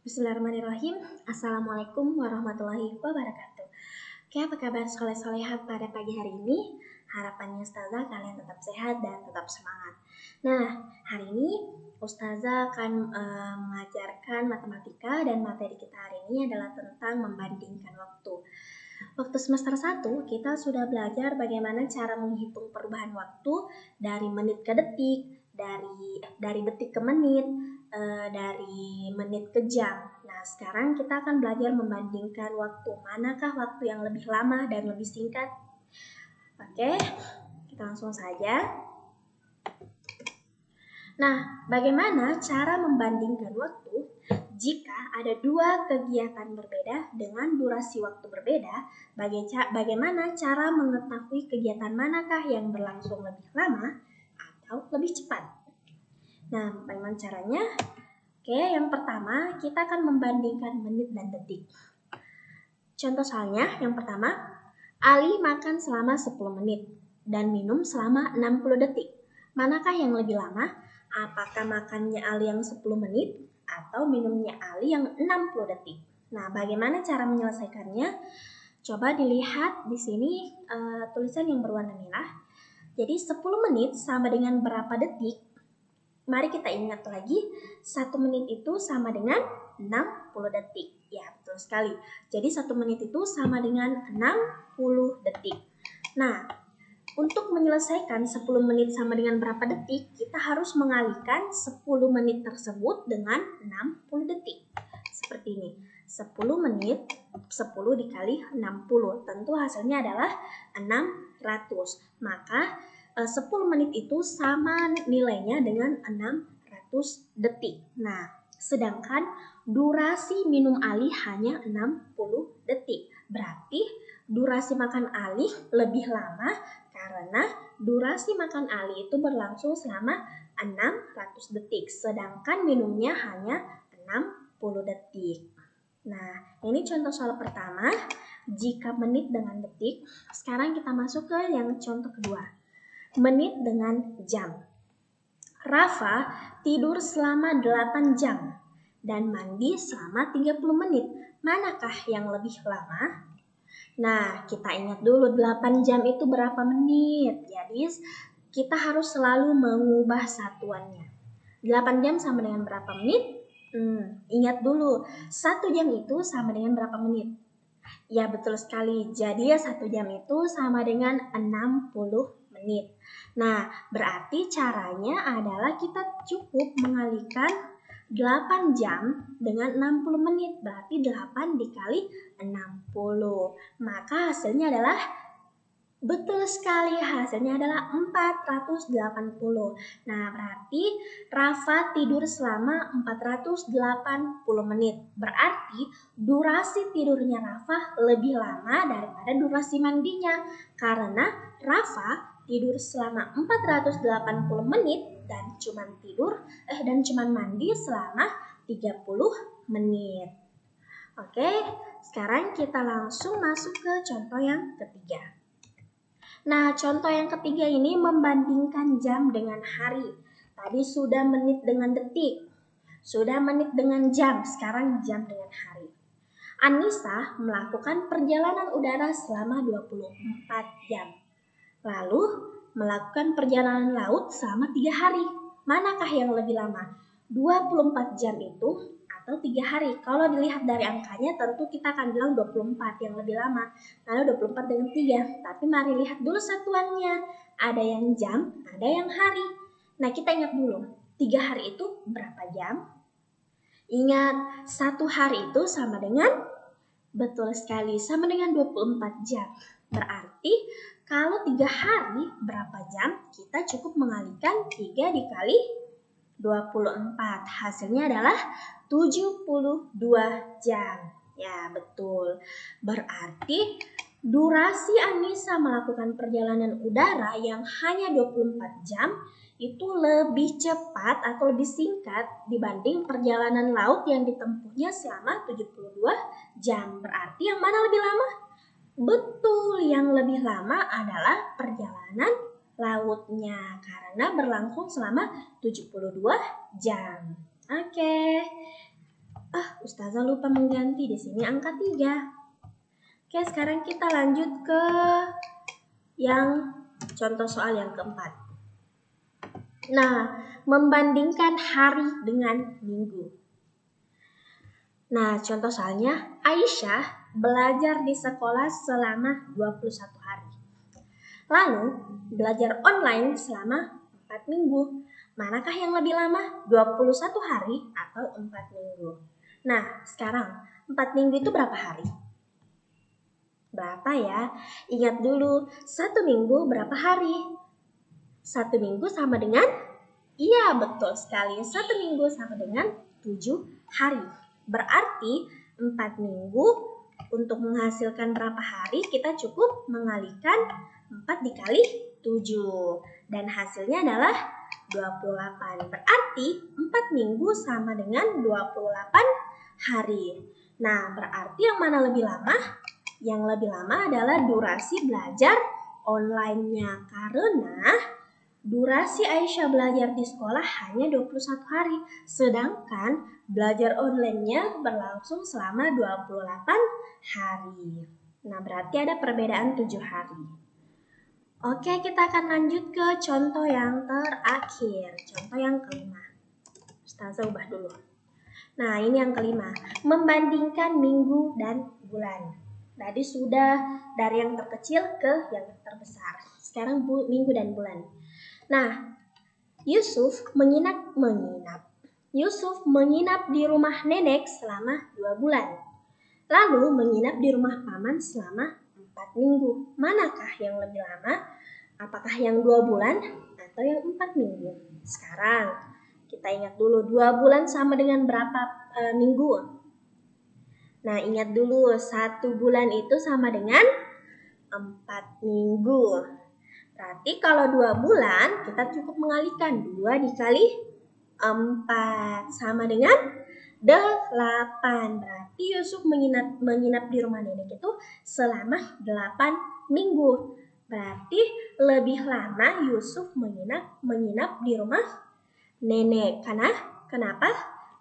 Bismillahirrahmanirrahim. Assalamualaikum warahmatullahi wabarakatuh. Oke, apa kabar soleh-solehat pada pagi hari ini? Harapannya Ustazah kalian tetap sehat dan tetap semangat. Nah, hari ini Ustazah akan mengajarkan matematika dan materi kita hari ini adalah tentang membandingkan waktu. Waktu semester 1 kita sudah belajar bagaimana cara menghitung perubahan waktu dari menit ke detik, dari detik ke menit, dari menit ke jam. Nah, sekarang kita akan belajar membandingkan waktu. Manakah waktu yang lebih lama dan lebih singkat? Oke, kita langsung saja. Nah, bagaimana cara membandingkan waktu jika ada dua kegiatan berbeda dengan durasi waktu berbeda? Bagaimana cara mengetahui kegiatan manakah yang berlangsung lebih lama atau lebih cepat? Nah, bagaimana caranya? Oke, yang pertama kita akan membandingkan menit dan detik. Contoh soalnya, yang pertama, Ali makan selama 10 menit dan minum selama 60 detik. Manakah yang lebih lama? Apakah makannya Ali yang 10 menit atau minumnya Ali yang 60 detik? Nah, bagaimana cara menyelesaikannya? Coba dilihat di sini tulisan yang berwarna merah. Jadi 10 menit sama dengan berapa detik? Mari kita ingat lagi, 1 menit itu sama dengan 60 detik. Ya, betul sekali. Jadi 1 menit itu sama dengan 60 detik. Nah, untuk menyelesaikan 10 menit sama dengan berapa detik, kita harus mengalihkan 10 menit tersebut dengan 60 detik. Seperti ini. 10 menit, 10 dikali 60. Tentu hasilnya adalah 600. Maka 10 menit itu sama nilainya dengan 600 detik. Nah, sedangkan durasi minum Ali hanya 60 detik. Berarti durasi makan Ali lebih lama karena durasi makan Ali itu berlangsung selama 600 detik. Sedangkan minumnya hanya 60 detik. Nah, ini contoh soal pertama. Jika menit dengan detik, sekarang kita masuk ke yang contoh kedua. Menit dengan jam. Rafa tidur selama 8 jam dan mandi selama 30 menit. Manakah yang lebih lama? Nah, kita ingat dulu 8 jam itu berapa menit. Jadi, kita harus selalu mengubah satuannya. 8 jam sama dengan berapa menit? Ingat dulu, 1 jam itu sama dengan berapa menit? Ya, betul sekali. Jadi, 1 jam itu sama dengan 60 menit. Nah, berarti caranya adalah kita cukup mengalihkan 8 jam dengan 60 menit. Berarti 8 dikali 60. Maka hasilnya adalah, betul sekali, hasilnya adalah 480. Nah, berarti Rafa tidur selama 480 menit. Berarti durasi tidurnya Rafa lebih lama daripada durasi mandinya. Karena Rafa tidur selama 480 menit dan cuman mandi selama 30 menit. Oke, sekarang kita langsung masuk ke contoh yang ketiga. Nah, contoh yang ketiga ini membandingkan jam dengan hari. Tadi sudah menit dengan detik, sudah menit dengan jam, sekarang jam dengan hari. Anissa melakukan perjalanan udara selama 24 jam. Lalu melakukan perjalanan laut selama 3 hari. Manakah yang lebih lama? 24 jam itu atau 3 hari? Kalau dilihat dari angkanya tentu kita akan bilang 24 yang lebih lama. Lalu 24 dengan 3. Tapi mari lihat dulu satuannya. Ada yang jam, ada yang hari. Nah, kita ingat dulu. 3 hari itu berapa jam? Ingat, 1 hari itu sama dengan, betul sekali, sama dengan 24 jam. Berarti kalau 3 hari berapa jam? Kita cukup mengalihkan 3 dikali 24. Hasilnya adalah 72 jam. Ya, betul. Berarti durasi Anissa melakukan perjalanan udara yang hanya 24 jam itu lebih cepat atau lebih singkat dibanding perjalanan laut yang ditempuhnya selama 72 jam. Berarti yang mana lebih lama? Betul, yang lebih lama adalah perjalanan lautnya karena berlangsung selama 72 jam. Oke. Ustazah lupa mengganti di sini angka 3. Oke, sekarang kita lanjut ke yang contoh soal yang keempat. Nah, membandingkan hari dengan minggu. Nah, contoh soalnya, Aisyah belajar di sekolah selama 21 hari. Lalu, belajar online selama 4 minggu. Manakah yang lebih lama? 21 hari atau 4 minggu? Nah, sekarang 4 minggu itu berapa hari? Berapa ya? Ingat dulu, 1 minggu berapa hari? 1 minggu sama dengan? Iya, betul sekali. 1 minggu sama dengan 7 hari. Berarti 4 minggu untuk menghasilkan berapa hari kita cukup mengalikan 4 dikali 7. Dan hasilnya adalah 28. Berarti 4 minggu sama dengan 28 hari. Nah, berarti yang mana lebih lama? Yang lebih lama adalah durasi belajar online-nya. Karena durasi Aisyah belajar di sekolah hanya 21 hari. Sedangkan belajar online-nya berlangsung selama 28 hari. Nah, berarti ada perbedaan 7 hari. Oke, kita akan lanjut ke contoh yang terakhir. Contoh yang kelima. Ustazah ubah dulu. Nah, ini yang kelima. Membandingkan minggu dan bulan. Tadi sudah dari yang terkecil ke yang terbesar. Sekarang minggu dan bulan. Nah, Yusuf menginap di rumah nenek selama 2 bulan. Lalu menginap di rumah paman selama 4 minggu. Manakah yang lebih lama? Apakah yang 2 bulan atau yang 4 minggu? Sekarang kita ingat dulu 2 bulan sama dengan berapa minggu? Nah, ingat dulu 1 bulan itu sama dengan 4 minggu. Berarti kalau 2 bulan kita cukup mengalihkan 2 dikali 4 sama dengan 8. Berarti Yusuf menginap di rumah nenek itu selama 8 minggu. Berarti lebih lama Yusuf menginap di rumah nenek. Kenapa?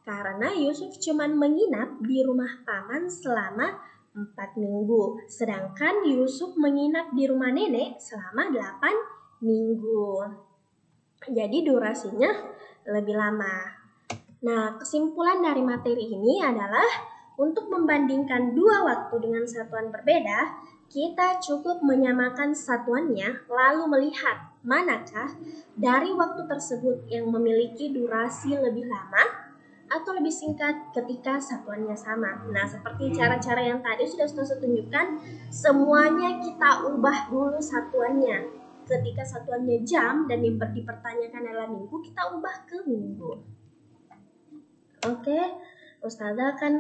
Karena Yusuf cuma menginap di rumah paman selama 4 minggu. Sedangkan Yusuf menginap di rumah nenek selama 8 minggu. Jadi durasinya lebih lama. Nah, kesimpulan dari materi ini adalah untuk membandingkan 2 waktu dengan satuan berbeda, kita cukup menyamakan satuannya lalu melihat manakah dari waktu tersebut yang memiliki durasi lebih lama atau lebih singkat ketika satuannya sama. Nah, seperti cara-cara yang tadi sudah saya tunjukkan, semuanya kita ubah dulu satuannya. Ketika satuannya jam dan yang dipertanyakan adalah minggu, kita ubah ke minggu. Oke, Ustazah akan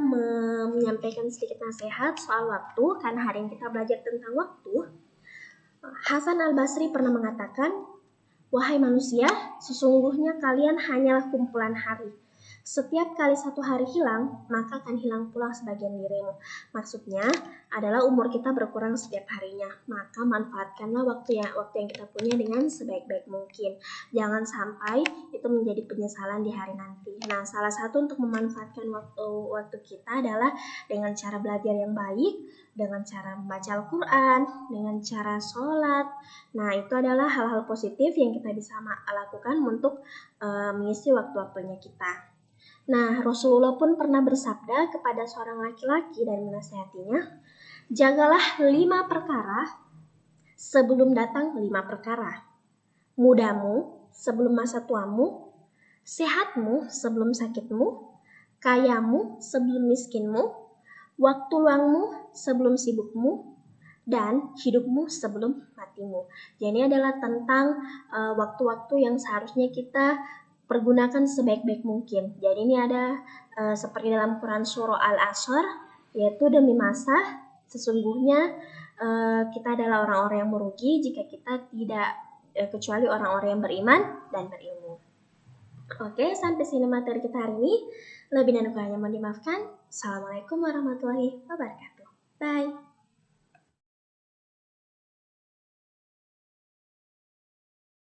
menyampaikan sedikit nasihat soal waktu, karena hari ini kita belajar tentang waktu. Hasan al-Basri pernah mengatakan, "Wahai manusia, sesungguhnya kalian hanyalah kumpulan hari. Setiap kali 1 hari hilang, maka akan hilang pula sebagian dirimu." Maksudnya adalah umur kita berkurang setiap harinya. Maka manfaatkanlah waktu yang kita punya dengan sebaik-baik mungkin. Jangan sampai itu menjadi penyesalan di hari nanti. Nah, salah satu untuk memanfaatkan waktu kita adalah dengan cara belajar yang baik, dengan cara membaca Al-Quran, dengan cara sholat. Nah, itu adalah hal-hal positif yang kita bisa lakukan untuk mengisi waktu-waktunya kita. Nah, Rasulullah pun pernah bersabda kepada seorang laki-laki dan menasihatinya, "Jagalah 5 perkara sebelum datang 5 perkara. Mudamu sebelum masa tuamu, sehatmu sebelum sakitmu, kayamu sebelum miskinmu, waktu luangmu sebelum sibukmu, dan hidupmu sebelum matimu." Jadi ini adalah tentang waktu-waktu yang seharusnya kita pergunakan sebaik-baik mungkin. Jadi ini ada seperti dalam Quran surah Al-Asr, yaitu demi masa sesungguhnya kita adalah orang-orang yang merugi jika kita tidak kecuali orang-orang yang beriman dan berilmu. Oke, sampai sini materi kita hari ini. Lebih dan kurangnya mohon dimaafkan. Assalamualaikum warahmatullahi wabarakatuh. Bye.